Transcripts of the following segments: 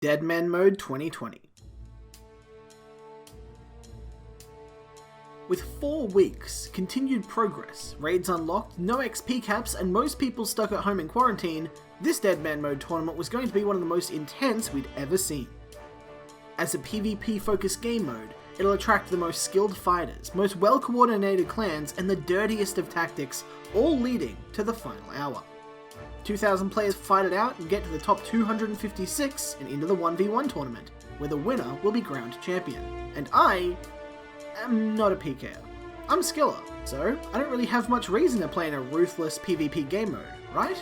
Deadman Mode 2020. With 4 weeks, continued progress, raids unlocked, no XP caps, and most people stuck at home in quarantine, this Deadman Mode tournament was going to be one of the most intense we'd ever seen. As a PvP-focused game mode, it'll attract the most skilled fighters, most well-coordinated clans, and the dirtiest of tactics, all leading to the final hour. 2,000 players fight it out and get to the top 256 and into the 1v1 tournament, where the winner will be crowned champion. And I am not a PKer. I'm a skiller, so I don't really have much reason to play in a ruthless PvP game mode, right?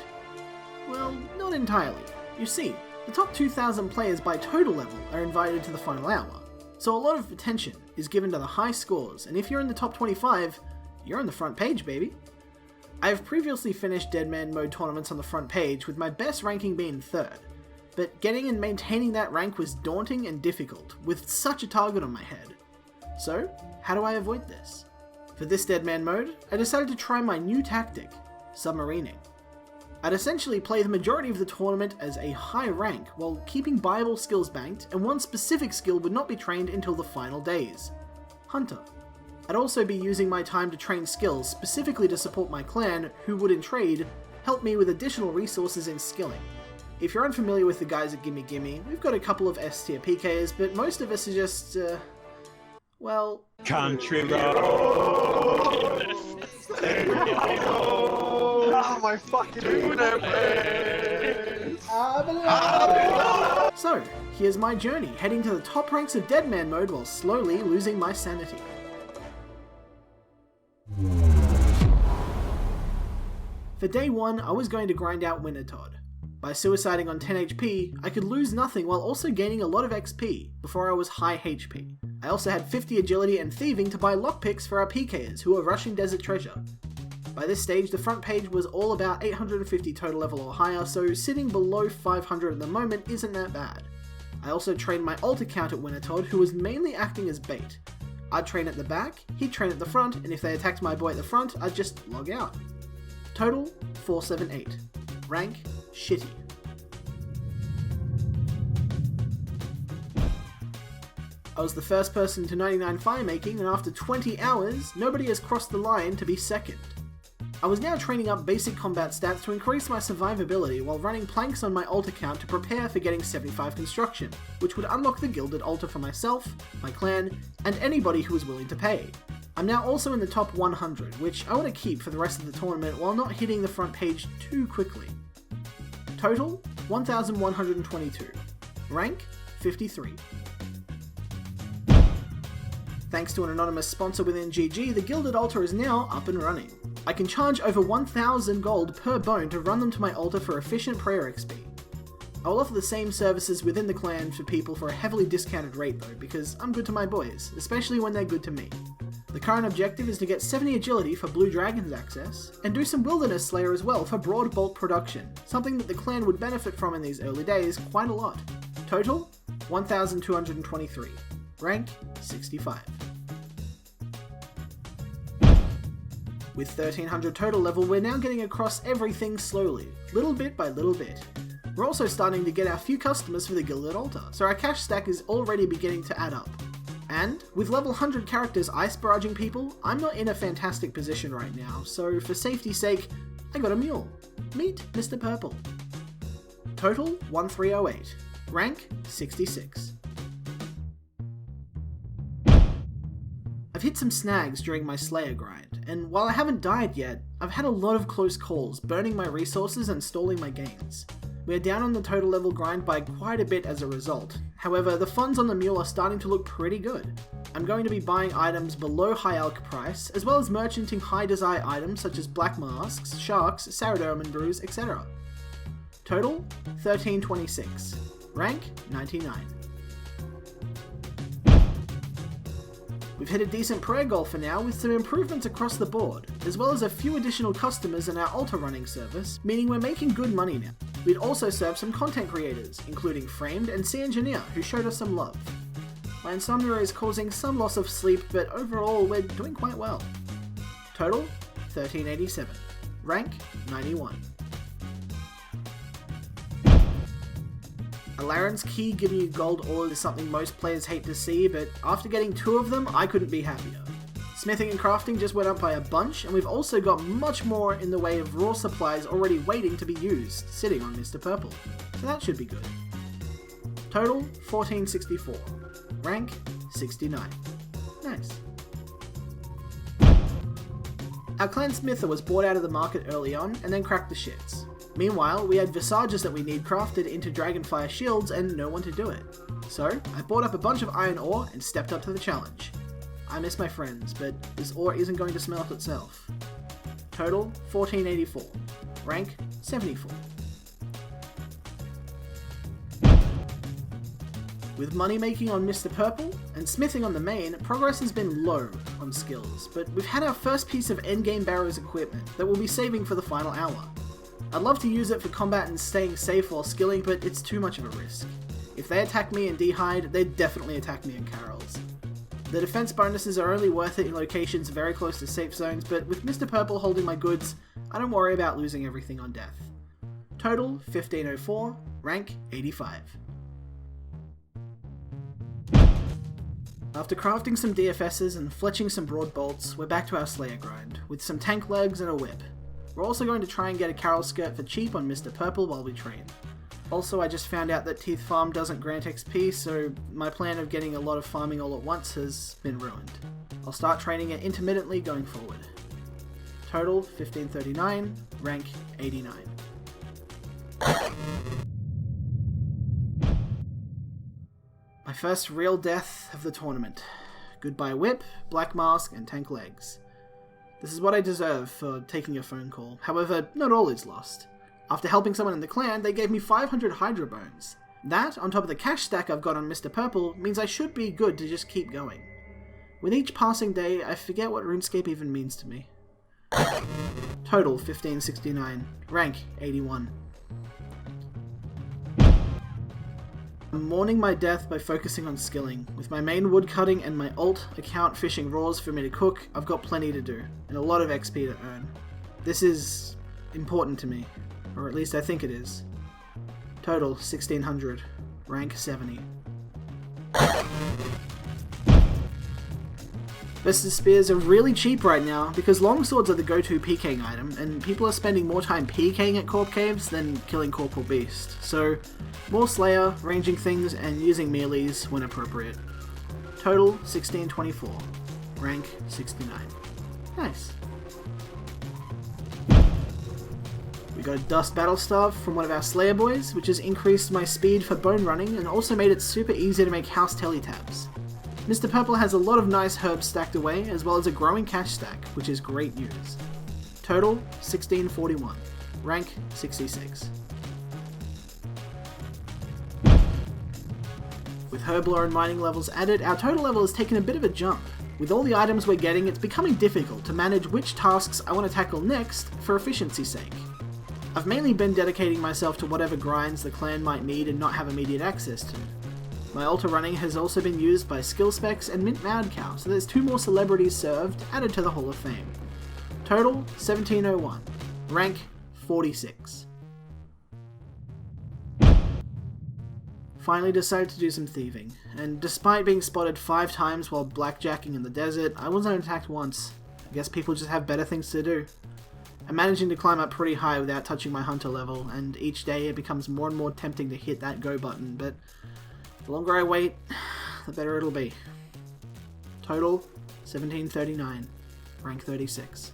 Well, not entirely. You see, the top 2,000 players by total level are invited to the final hour, so a lot of attention is given to the high scores, and if you're in the top 25, you're on the front page, baby. I have previously finished Deadman Mode tournaments on the front page, with my best ranking being 3rd, but getting and maintaining that rank was daunting and difficult, with such a target on my head. So, how do I avoid this? For this Deadman Mode, I decided to try my new tactic, submarining. I'd essentially play the majority of the tournament as a high rank, while keeping viable skills banked, and one specific skill would not be trained until the final days, Hunter. I'd also be using my time to train skills specifically to support my clan, who would in trade help me with additional resources in skilling. If you're unfamiliar with the guys at Gimme Gimme, we've got a couple of S-tier PKs, but most of us are just, well... Country road! Oh my fucking goodness! So, here's my journey, heading to the top ranks of Deadman Mode while slowly losing my sanity. For day 1, I was going to grind out Wintertodd. By suiciding on 10 HP, I could lose nothing while also gaining a lot of XP before I was high HP. I also had 50 agility and thieving to buy lockpicks for our PKers who were rushing Desert Treasure. By this stage, the front page was all about 850 total level or higher, so sitting below 500 at the moment isn't that bad. I also trained my ult account at Wintertodd, who was mainly acting as bait. I'd train at the back, he'd train at the front, and if they attacked my boy at the front, I'd just log out. Total, 478. Rank, shitty. I was the first person to 99 firemaking, and after 20 hours, nobody has crossed the line to be second. I was now training up basic combat stats to increase my survivability while running planks on my ult account to prepare for getting 75 construction, which would unlock the gilded altar for myself, my clan, and anybody who was willing to pay. I'm now also in the top 100, which I want to keep for the rest of the tournament while not hitting the front page too quickly. Total, 1,122. Rank, 53. Thanks to an anonymous sponsor within GG, the Gilded Altar is now up and running. I can charge over 1,000 gold per bone to run them to my altar for efficient prayer XP. I will offer the same services within the clan for people for a heavily discounted rate though, because I'm good to my boys, especially when they're good to me. The current objective is to get 70 agility for Blue Dragon's access, and do some Wilderness Slayer as well for broad bolt production, something that the clan would benefit from in these early days quite a lot. Total, 1,223. Rank, 65. With 1,300 total level, we're now getting across everything slowly, little bit by little bit. We're also starting to get our few customers for the Gilded Altar, so our cash stack is already beginning to add up. And, with level 100 characters ice barraging people, I'm not in a fantastic position right now, so for safety's sake, I got a mule. Meet Mr. Purple. Total, 1,308. Rank, 66. I've hit some snags during my Slayer grind, and while I haven't died yet, I've had a lot of close calls, burning my resources and stalling my gains. We are down on the total level grind by quite a bit as a result. However, the funds on the mule are starting to look pretty good. I'm going to be buying items below high alch price, as well as merchanting high desire items such as black masks, sharks, Saradomin brews, etc. Total, 1326. Rank, 99. We've hit a decent prayer goal for now, with some improvements across the board, as well as a few additional customers in our altar running service, meaning we're making good money now. We'd also serve some content creators, including Framed and Sea Engineer, who showed us some love. My insomnia is causing some loss of sleep, but overall we're doing quite well. Total, 1387. Rank, 91. Alarin's key giving you gold ore is something most players hate to see, but after getting 2 of them, I couldn't be happier. Smithing and crafting just went up by a bunch, and we've also got much more in the way of raw supplies already waiting to be used, sitting on Mr. Purple. So that should be good. Total, 1464. Rank, 69. Nice. Our clan smither was bought out of the market early on, and then cracked the shits. Meanwhile, we had visages that we need crafted into Dragonfire shields and no one to do it. So, I bought up a bunch of iron ore and stepped up to the challenge. I miss my friends, but this ore isn't going to smelt itself. Total, 1484. Rank, 74. With money making on Mr. Purple and smithing on the main, progress has been low on skills, but we've had our first piece of endgame Barrow's equipment that we'll be saving for the final hour. I'd love to use it for combat and staying safe while skilling, but it's too much of a risk. If they attack me in D-Hide, they'd definitely attack me in Carol's. The defense bonuses are only worth it in locations very close to safe zones, but with Mr. Purple holding my goods, I don't worry about losing everything on death. Total, 1504, rank, 85. After crafting some DFSs and fletching some broad bolts, we're back to our Slayer grind, with some tank legs and a whip. We're also going to try and get a Carol skirt for cheap on Mr. Purple while we train. Also, I just found out that Teeth Farm doesn't grant XP, so my plan of getting a lot of farming all at once has been ruined. I'll start training it intermittently going forward. Total, 1539, rank, 89. My first real death of the tournament. Goodbye whip, black mask, and tank legs. This is what I deserve for taking a phone call. However, not all is lost. After helping someone in the clan, they gave me 500 Hydra Bones. That, on top of the cash stack I've got on Mr. Purple, means I should be good to just keep going. With each passing day, I forget what RuneScape even means to me. Total, 1569. Rank, 81. I'm mourning my death by focusing on skilling. With my main woodcutting and my alt account fishing raws for me to cook, I've got plenty to do, and a lot of XP to earn. This is important to me, or at least I think it is. Total, 1600. Rank, 70. Vested Spears are really cheap right now because longswords are the go-to PKing item, and people are spending more time PKing at Corp Caves than killing Corporal Beast, so more Slayer, ranging things, and using melees when appropriate. Total, 1624. Rank, 69. Nice. We got a Dust Battle Staff from one of our Slayer boys, which has increased my speed for bone running and also made it super easy to make house teletabs. Mr. Purple has a lot of nice herbs stacked away, as well as a growing cash stack, which is great news. Total, 1641. Rank, 66. With Herblore and mining levels added, our total level has taken a bit of a jump. With all the items we're getting, it's becoming difficult to manage which tasks I want to tackle next for efficiency's sake. I've mainly been dedicating myself to whatever grinds the clan might need and not have immediate access to. My altar running has also been used by Skill Specs and Mint Mad Cow, so there's 2 more celebrities served added to the Hall of Fame. Total, 1701. Rank, 46. Finally decided to do some thieving, and despite being spotted 5 times while blackjacking in the desert, I wasn't attacked once. I guess people just have better things to do. I'm managing to climb up pretty high without touching my hunter level, and each day it becomes more and more tempting to hit that go button, but the longer I wait, the better it'll be. Total, 1739. Rank 36.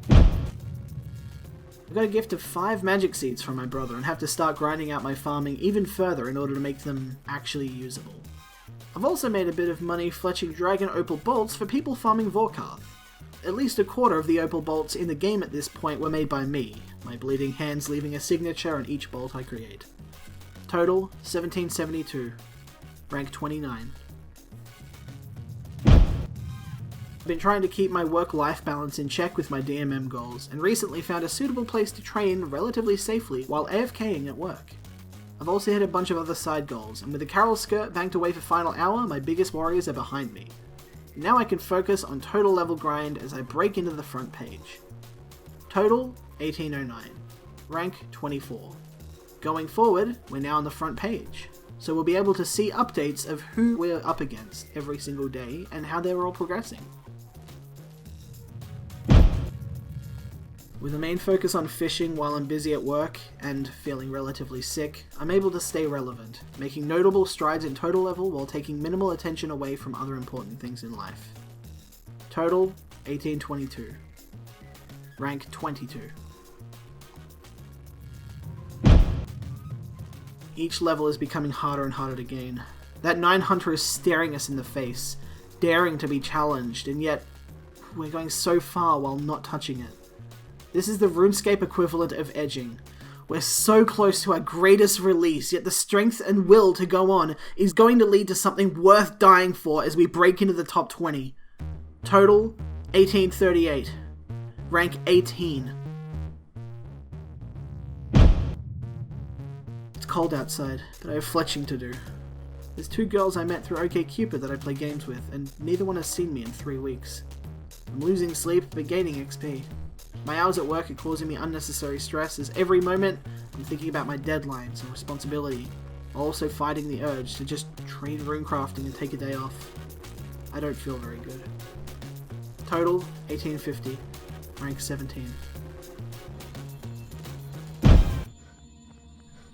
I got a gift of 5 magic seeds from my brother and have to start grinding out my farming even further in order to make them actually usable. I've also made a bit of money fletching dragon opal bolts for people farming Vorkarth. At least a quarter of the opal bolts in the game at this point were made by me, my bleeding hands leaving a signature on each bolt I create. Total, 1772. Rank 29. I've been trying to keep my work-life balance in check with my DMM goals, and recently found a suitable place to train relatively safely while AFKing at work. I've also hit a bunch of other side goals, and with the Carol skirt banked away for final hour, my biggest worries are behind me. Now I can focus on total level grind as I break into the front page. Total, 1809. Rank 24. Going forward, we're now on the front page, so we'll be able to see updates of who we're up against every single day and how they're all progressing. With a main focus on fishing while I'm busy at work and feeling relatively sick, I'm able to stay relevant, making notable strides in total level while taking minimal attention away from other important things in life. Total, 1822. Rank 22. Each level is becoming harder and harder to gain. That 9 hunter is staring us in the face, daring to be challenged, and yet we're going so far while not touching it. This is the RuneScape equivalent of edging. We're so close to our greatest release, yet the strength and will to go on is going to lead to something worth dying for as we break into the top 20. Total, 1838. Rank 18. It's cold outside, but I have fletching to do. There's 2 girls I met through OkCupid that I play games with, and neither one has seen me in 3 weeks. I'm losing sleep, but gaining XP. My hours at work are causing me unnecessary stress as every moment I'm thinking about my deadlines and responsibility, while also fighting the urge to just train runecrafting and take a day off. I don't feel very good. Total, 1850. Rank 17.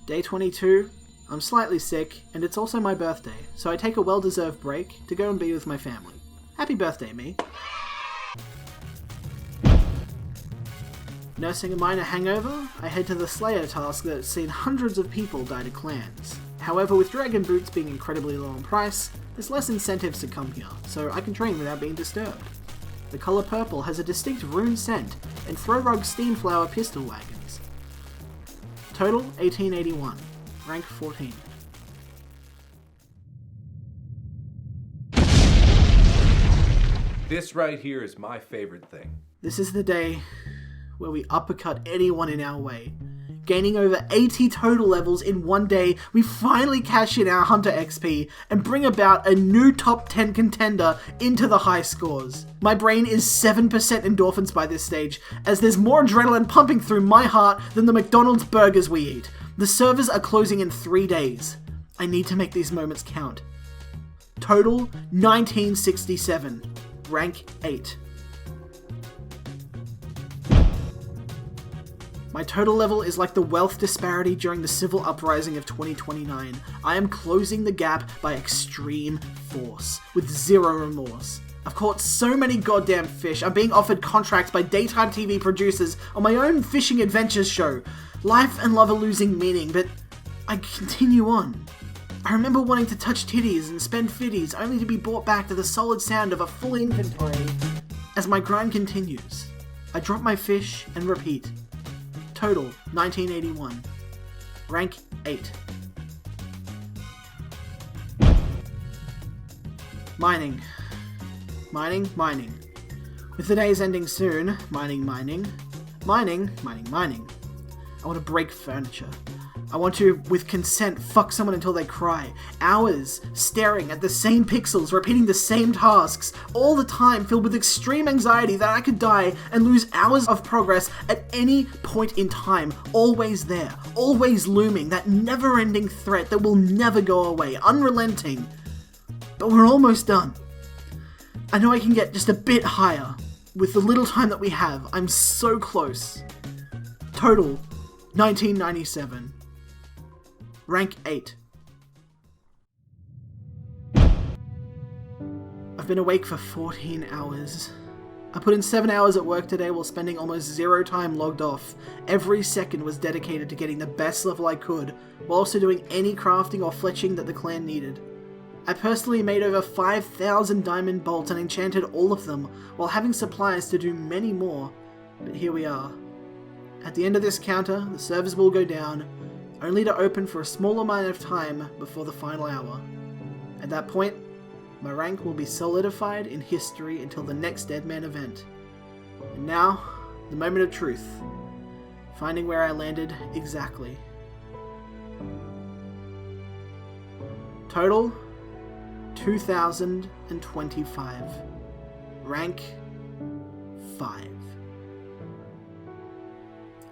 Day 22. I'm slightly sick, and it's also my birthday, so I take a well-deserved break to go and be with my family. Happy birthday, me. Nursing a minor hangover, I head to the Slayer task that's seen hundreds of people die to clans. However, with dragon boots being incredibly low on price, there's less incentives to come here, so I can train without being disturbed. The colour purple has a distinct rune scent and throw rug steamflower pistol wagons. Total, 1881. Rank 14. This right here is my favorite thing. This is the day where we uppercut anyone in our way. Gaining over 80 total levels in one day, we finally cash in our Hunter XP and bring about a new top 10 contender into the high scores. My brain is 7% endorphins by this stage, as there's more adrenaline pumping through my heart than the McDonald's burgers we eat. The servers are closing in 3 days. I need to make these moments count. Total, 1967. Rank 8. My total level is like the wealth disparity during the civil uprising of 2029. I am closing the gap by extreme force, with zero remorse. I've caught so many goddamn fish, I'm being offered contracts by daytime TV producers on my own fishing adventures show. Life and love are losing meaning, but I continue on. I remember wanting to touch titties and spend fitties, only to be brought back to the solid sound of a full inventory. As my grind continues, I drop my fish and repeat. Total, 1981. Rank 8. Mining. Mining, mining. With the days ending soon, mining. I want to break furniture. I want to, with consent, fuck someone until they cry. Hours staring at the same pixels, repeating the same tasks, all the time filled with extreme anxiety that I could die and lose hours of progress at any point in time. Always there, always looming, that never-ending threat that will never go away, unrelenting. But we're almost done. I know I can get just a bit higher. With the little time that we have, I'm so close. Total, 1997. Rank 8. I've been awake for 14 hours. I put in 7 hours at work today while spending almost 0 time logged off. Every second was dedicated to getting the best level I could, while also doing any crafting or fletching that the clan needed. I personally made over 5,000 diamond bolts and enchanted all of them, while having supplies to do many more. But here we are. At the end of this counter, the servers will go down, only to open for a small amount of time before the final hour. At that point, my rank will be solidified in history until the next Deadman event. And now, the moment of truth. Finding where I landed exactly. Total, 2025. Rank, 5.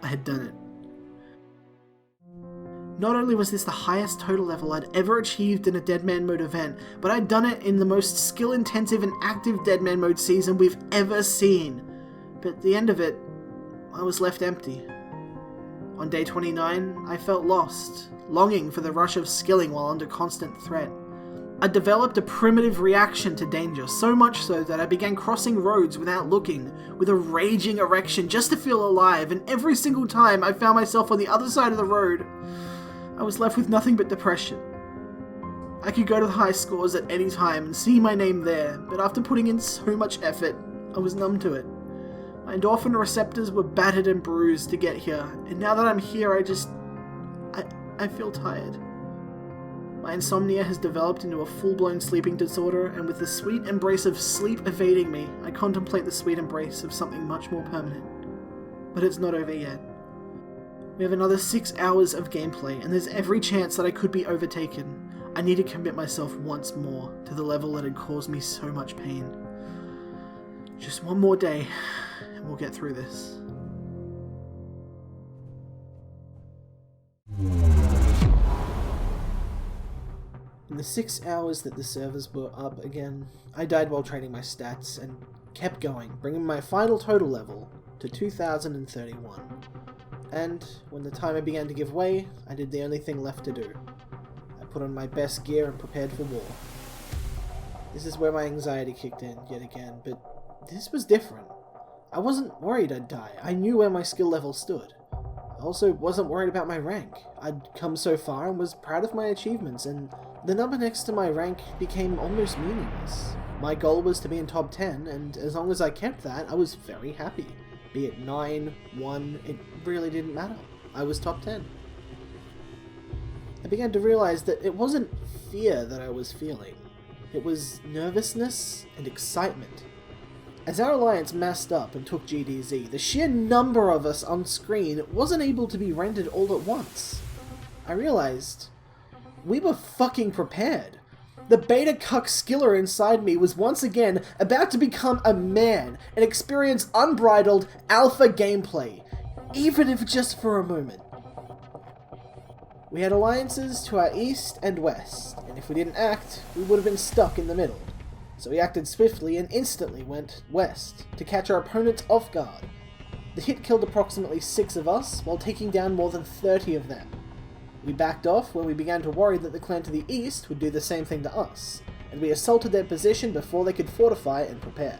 I had done it. Not only was this the highest total level I'd ever achieved in a Deadman Mode event, but I'd done it in the most skill-intensive and active Deadman Mode season we've ever seen. But at the end of it, I was left empty. On day 29, I felt lost, longing for the rush of skilling while under constant threat. I developed a primitive reaction to danger, so much so that I began crossing roads without looking, with a raging erection just to feel alive, and every single time I found myself on the other side of the road, I was left with nothing but depression. I could go to the high scores at any time and see my name there, but after putting in so much effort, I was numb to it. My endorphin receptors were battered and bruised to get here, and now that I'm here, I feel tired. My insomnia has developed into a full-blown sleeping disorder, and with the sweet embrace of sleep evading me, I contemplate the sweet embrace of something much more permanent. But it's not over yet. We have another 6 hours of gameplay, and there's every chance that I could be overtaken. I need to commit myself once more to the level that had caused me so much pain. Just one more day, and we'll get through this. In the 6 hours that the servers were up again, I died while training my stats, and kept going, bringing my final total level to 2031. And when the timer began to give way, I did the only thing left to do. I put on my best gear and prepared for war. This is where my anxiety kicked in yet again, but this was different. I wasn't worried I'd die. I knew where my skill level stood. I also wasn't worried about my rank. I'd come so far and was proud of my achievements, and the number next to my rank became almost meaningless. My goal was to be in top 10, and as long as I kept that, I was very happy. Be it 9, 1, it really didn't matter. I was top 10. I began to realize that it wasn't fear that I was feeling. It was nervousness and excitement. As our alliance massed up and took GDZ, the sheer number of us on screen wasn't able to be rendered all at once. I realized we were fucking prepared. The beta cuck skiller inside me was once again about to become a man and experience unbridled alpha gameplay, even if just for a moment. We had alliances to our east and west, and if we didn't act, we would have been stuck in the middle. So we acted swiftly and instantly went west to catch our opponents off guard. The hit killed approximately 6 of us, while taking down more than 30 of them. We backed off when we began to worry that the clan to the east would do the same thing to us, and we assaulted their position before they could fortify and prepare.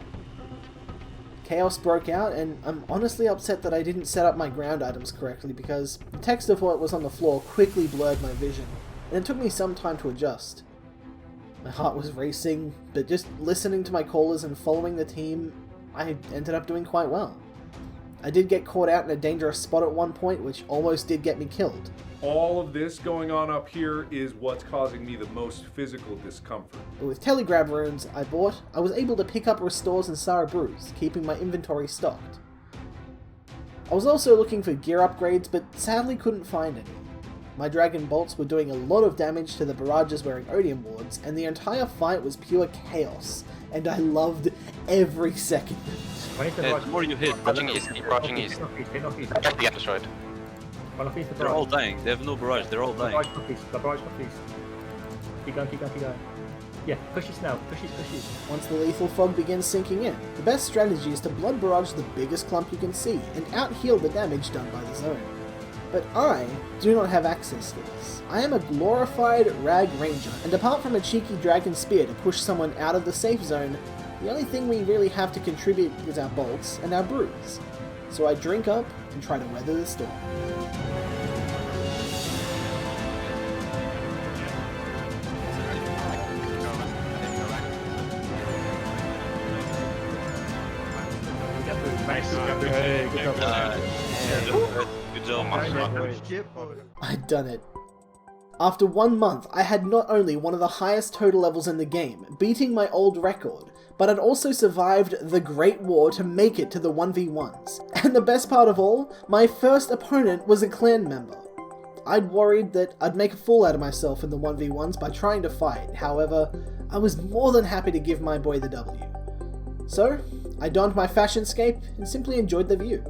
Chaos broke out, and I'm honestly upset that I didn't set up my ground items correctly because the text of what was on the floor quickly blurred my vision, and it took me some time to adjust. My heart was racing, but just listening to my callers and following the team, I ended up doing quite well. I did get caught out in a dangerous spot at one point, which almost did get me killed. All of this going on up here is what's causing me the most physical discomfort. But with telegrab runes I bought, I was able to pick up restores and Sara brews, keeping my inventory stocked. I was also looking for gear upgrades, but sadly couldn't find any. My dragon bolts were doing a lot of damage to the barrages wearing odium wards, and the entire fight was pure chaos, and I loved every second. The more you hit, Approaching east, approaching east. Can't be destroyed. they're all dying. They have no barrage, they're all dying. The barrage northeast. Keep going. Yeah, push east now. Push east. Once the lethal fog begins sinking in, the best strategy is to blood barrage the biggest clump you can see, and out-heal the damage done by the zone. But I do not have access to this. I am a glorified rag ranger, and apart from a cheeky dragon spear to push someone out of the safe zone, the only thing we really have to contribute is our bolts and our brews. So I drink up and try to weather the storm. Hey, good job. I'd done it. After 1 month, I had not only one of the highest total levels in the game, beating my old record, but I'd also survived the Great War to make it to the 1v1s. And the best part of all, my first opponent was a clan member. I'd worried that I'd make a fool out of myself in the 1v1s by trying to fight, however, I was more than happy to give my boy the W. So, I donned my fashion scape and simply enjoyed the view.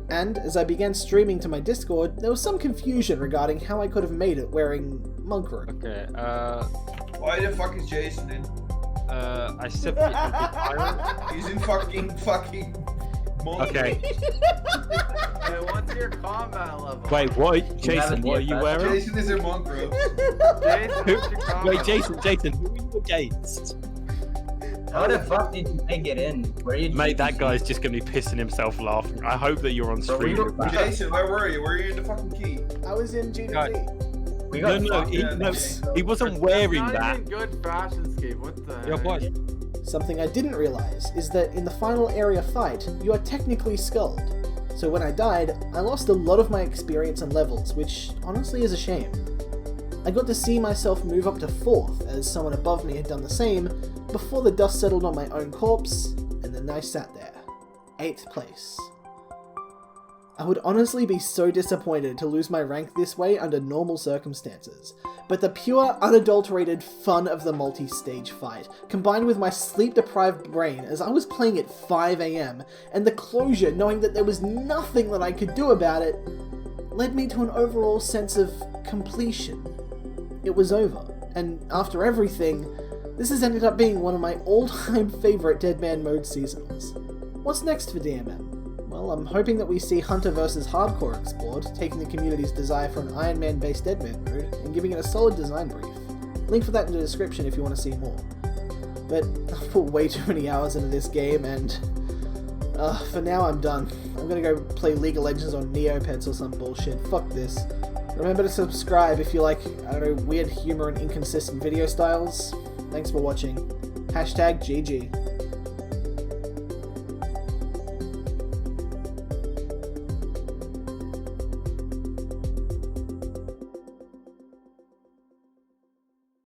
And as I began streaming to my Discord, there was some confusion regarding how I could have made it wearing monk robe. Okay, Why the fuck is Jason in? I said the anti-pirate. He's in fucking monk. Okay. Hey, what's your combat level? Wait, what? Jason, what are you wearing? Jason is in monk robe. Jason, what's your combat Wait, Jason, who are you against? How the fuck did you make it in? Where you? Mate, that guy's just gonna be pissing himself laughing. I hope that you're on stream with that. Jason, where were you? Were you in the fucking key? I was in GDT. We No, got no, fucked. he wasn't wearing That's that. not even good fashion scape. What the Yo, heck? boy. Something I didn't realize is that in the final area fight, you are technically skulled. So when I died, I lost a lot of my experience and levels, which honestly is a shame. I got to see myself move up to 4th, as someone above me had done the same, before the dust settled on my own corpse, and then I sat there. 8th place. I would honestly be so disappointed to lose my rank this way under normal circumstances, but the pure, unadulterated fun of the multi-stage fight, combined with my sleep-deprived brain as I was playing at 5 AM, and the closure knowing that there was nothing that I could do about it, led me to an overall sense of completion. It was over, and after everything, this has ended up being one of my all-time favourite Deadman Mode seasons. What's next for DMM? Well, I'm hoping that we see Hunter vs Hardcore explored, taking the community's desire for an Iron Man-based Deadman mode and giving it a solid design brief. Link for that in the description if you want to see more. But I've put way too many hours into this game and... for now I'm done. I'm gonna go play League of Legends on Neopets or some bullshit. Fuck this. Remember to subscribe if you like, I don't know, weird humor and inconsistent video styles. Thanks for watching. #GG.